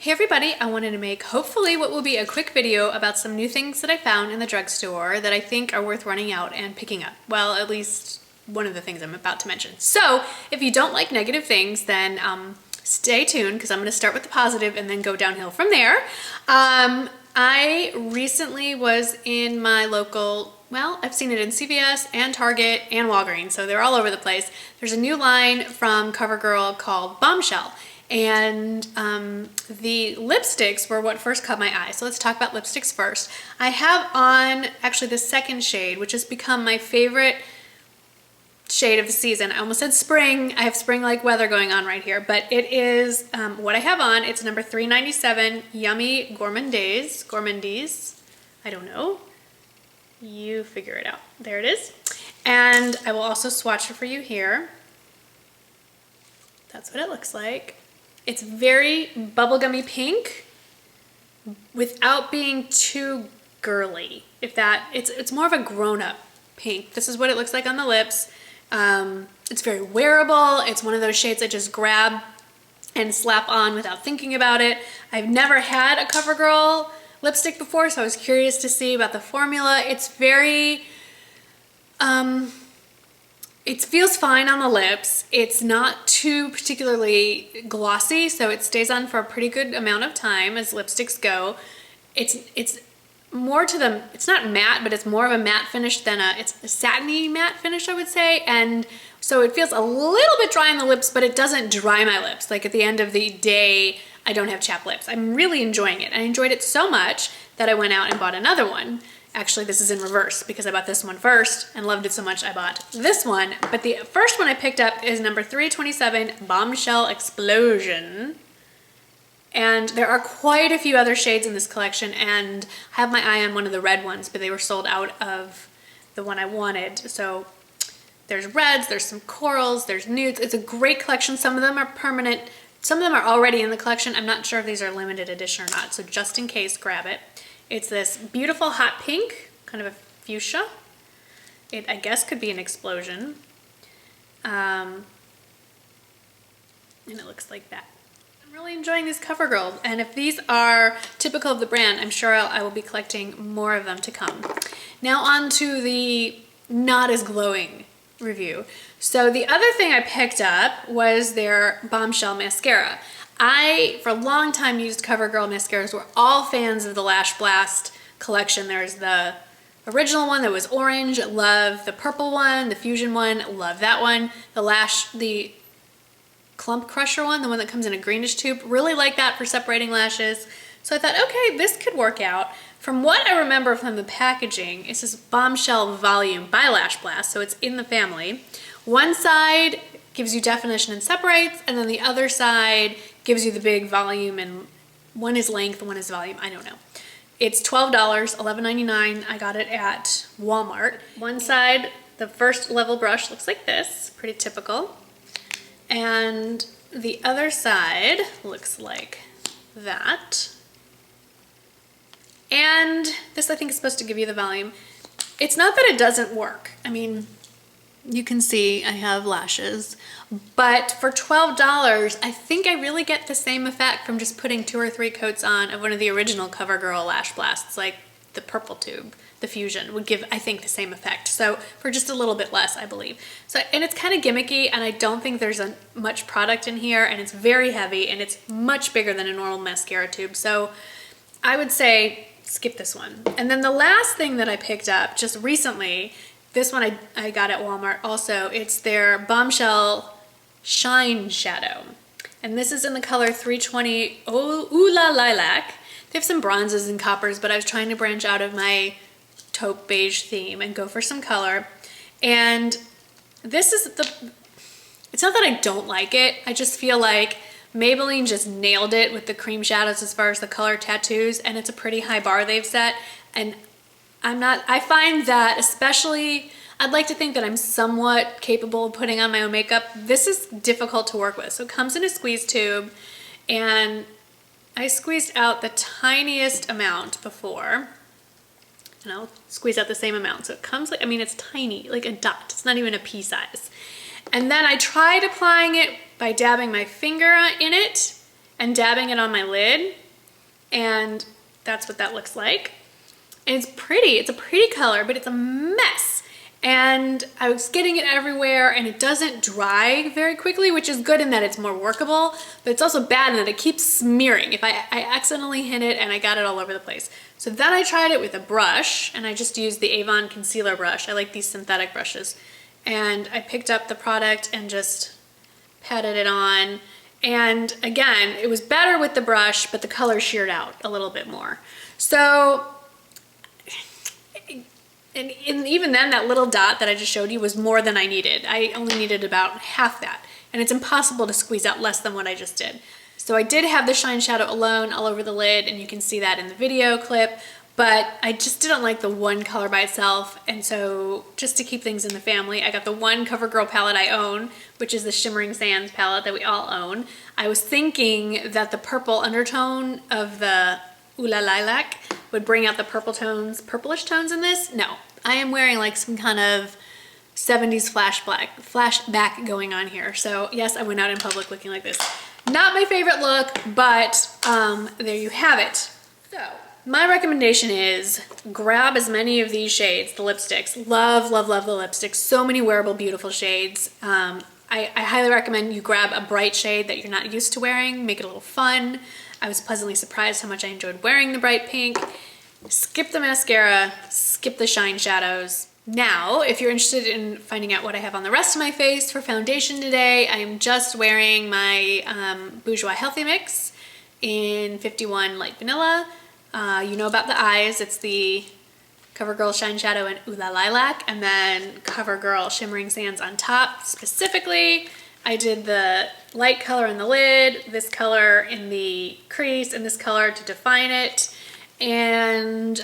Hey everybody, I wanted to make hopefully what will be a quick video about some new things that I found in the drugstore that I think are worth running out and picking up. Well, at least one of the things I'm about to mention. So if you don't like negative things, then stay tuned because I'm going to start with the positive and then go downhill from there. I recently was in my local, well, I've seen it in CVS and Target and Walgreens, so they're all over the place. There's a new line from Covergirl called Bombshell. And the lipsticks were what first caught my eye. So let's talk about lipsticks first. I have on actually the second shade, which has become my favorite shade of the season. I almost said spring. I have spring-like weather going on right here, but it is what I have on. It's number 397, Yummy Gourmandise. I don't know. You figure it out. There it is. And I will also swatch it for you here. That's what it looks like. It's very bubblegummy pink without being too girly. It's more of a grown-up pink. This is what it looks like on the lips. It's very wearable. It's one of those shades I just grab and slap on without thinking about it. I've never had a CoverGirl lipstick before, so I was curious to see about the formula. It's very, it feels fine on the lips. It's not too particularly glossy, so it stays on for a pretty good amount of time as lipsticks go. It's more to the, it's not matte, but it's more of a matte finish than it's a satiny matte finish, I would say. And so it feels a little bit dry on the lips, but it doesn't dry my lips. Like at the end of the day, I don't have chapped lips. I'm really enjoying it. I enjoyed it so much that I went out and bought another one. Actually, this is in reverse because I bought this one first and loved it so much I bought this one. But the first one I picked up is number 327, Bombshell Explosion. And there are quite a few other shades in this collection, and I have my eye on one of the red ones, but they were sold out of the one I wanted. So there's reds, there's some corals, there's nudes. It's a great collection. Some of them are permanent. Some of them are already in the collection. I'm not sure if these are limited edition or not, so just in case, grab it. It's this beautiful hot pink, kind of a fuchsia. It, I guess, could be an explosion. And it looks like that. I'm really enjoying these CoverGirl, and if these are typical of the brand, I'm sure I will be collecting more of them to come. Now on to the not as glowing review. So the other thing I picked up was their Bombshell Mascara. I, for a long time, used CoverGirl mascaras. We're all fans of the Lash Blast collection. There's the original one that was orange, love the purple one, the fusion one, love that one. The Clump Crusher one, the one that comes in a greenish tube, really like that for separating lashes. So I thought, okay, this could work out. From what I remember from the packaging, it says Bombshell Volume by Lash Blast, so it's in the family. One side gives you definition and separates, and then the other side gives you the big volume, and one is length, one is volume, I don't know. It's $12, $11.99. I got it at Walmart. One side, the first level brush looks like this, pretty typical. And the other side looks like that. And this, I think, is supposed to give you the volume. It's not that it doesn't work. I mean, you can see I have lashes, but for $12, I think I really get the same effect from just putting 2 or 3 coats on of one of the original CoverGirl Lash Blasts, like the purple tube, the Fusion, would give, I think, the same effect. So for just a little bit less, I believe. So, and it's kind of gimmicky, and I don't think there's much product in here, and it's very heavy, and it's much bigger than a normal mascara tube. So I would say skip this one. And then the last thing that I picked up just recently, this one I got at Walmart also. It's their Bombshell Shine Shadow. And this is in the color 320 Ooh La Lilac. They have some bronzes and coppers, but I was trying to branch out of my taupe beige theme and go for some color. And this is it's not that I don't like it. I just feel like Maybelline just nailed it with the cream shadows as far as the color tattoos, and it's a pretty high bar they've set. And I find that especially, I'd like to think that I'm somewhat capable of putting on my own makeup. This is difficult to work with. So it comes in a squeeze tube, and I squeezed out the tiniest amount before, and I'll squeeze out the same amount. So it comes like, I mean, it's tiny, like a dot. It's not even a pea size. And then I tried applying it by dabbing my finger in it, and dabbing it on my lid, and that's what that looks like. And it's pretty, it's a pretty color, but it's a mess. And I was getting it everywhere, and it doesn't dry very quickly, which is good in that it's more workable, but it's also bad in that it keeps smearing. If I accidentally hit it and I got it all over the place. So then I tried it with a brush, and I just used the Avon concealer brush. I like these synthetic brushes. And I picked up the product and just patted it on. And again, it was better with the brush, but the color sheared out a little bit more. So, and even then, that little dot that I just showed you was more than I needed. I only needed about half that. And it's impossible to squeeze out less than what I just did. So I did have the shine shadow alone all over the lid, and you can see that in the video clip, but I just didn't like the one color by itself. And so just to keep things in the family, I got the one CoverGirl palette I own, which is the Shimmering Sands palette that we all own. I was thinking that the purple undertone of the Ooh La Lilac would bring out the purple tones, purplish tones in this. No, I am wearing like some kind of 70s flashback going on here. So yes, I went out in public looking like this. Not my favorite look, but there you have it. So my recommendation is grab as many of these shades, the lipsticks. Love, love, love the lipsticks. So many wearable, beautiful shades. I highly recommend you grab a bright shade that you're not used to wearing, make it a little fun. I was pleasantly surprised how much I enjoyed wearing the bright pink. Skip the mascara, skip the shine shadows. Now, if you're interested in finding out what I have on the rest of my face for foundation today, I am just wearing my Bourjois Healthy Mix in 51 Light Vanilla. You know about the eyes, it's the CoverGirl Shine Shadow and Ooh La Lilac, and then CoverGirl Shimmering Sands on top. Specifically, I did the light color in the lid, this color in the crease, and this color to define it. And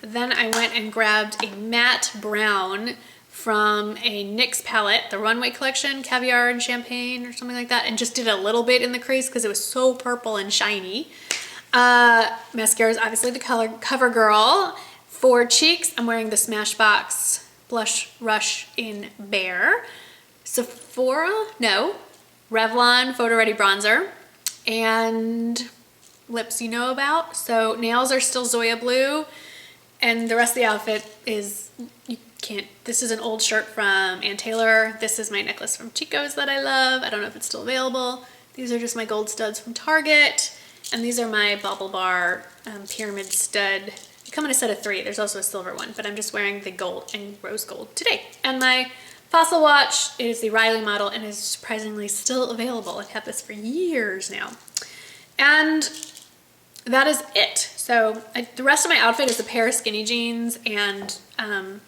then I went and grabbed a matte brown from a NYX palette, the Runway Collection, Caviar and Champagne or something like that, and just did a little bit in the crease because it was so purple and shiny. Mascara is obviously the color CoverGirl. For cheeks, I'm wearing the Smashbox Blush Rush in Bare. Revlon Photo Ready Bronzer. And lips you know about. So nails are still Zoya Blue, and the rest of the outfit is, you can't, this is an old shirt from Ann Taylor. This is my necklace from Chico's that I love. I don't know if it's still available. These are just my gold studs from Target, and these are my Bauble Bar pyramid stud. They come in a set of 3. There's also a silver one, but I'm just wearing the gold and rose gold today. And my Fossil watch is the Riley model and is surprisingly still available. I've had this for years now. And that is it. So the rest of my outfit is a pair of skinny jeans and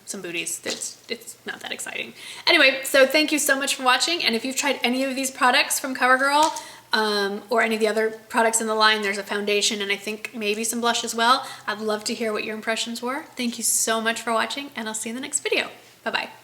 some booties. It's not that exciting. Anyway, so thank you so much for watching. And if you've tried any of these products from CoverGirl or any of the other products in the line, there's a foundation and I think maybe some blush as well. I'd love to hear what your impressions were. Thank you so much for watching, and I'll see you in the next video. Bye-bye.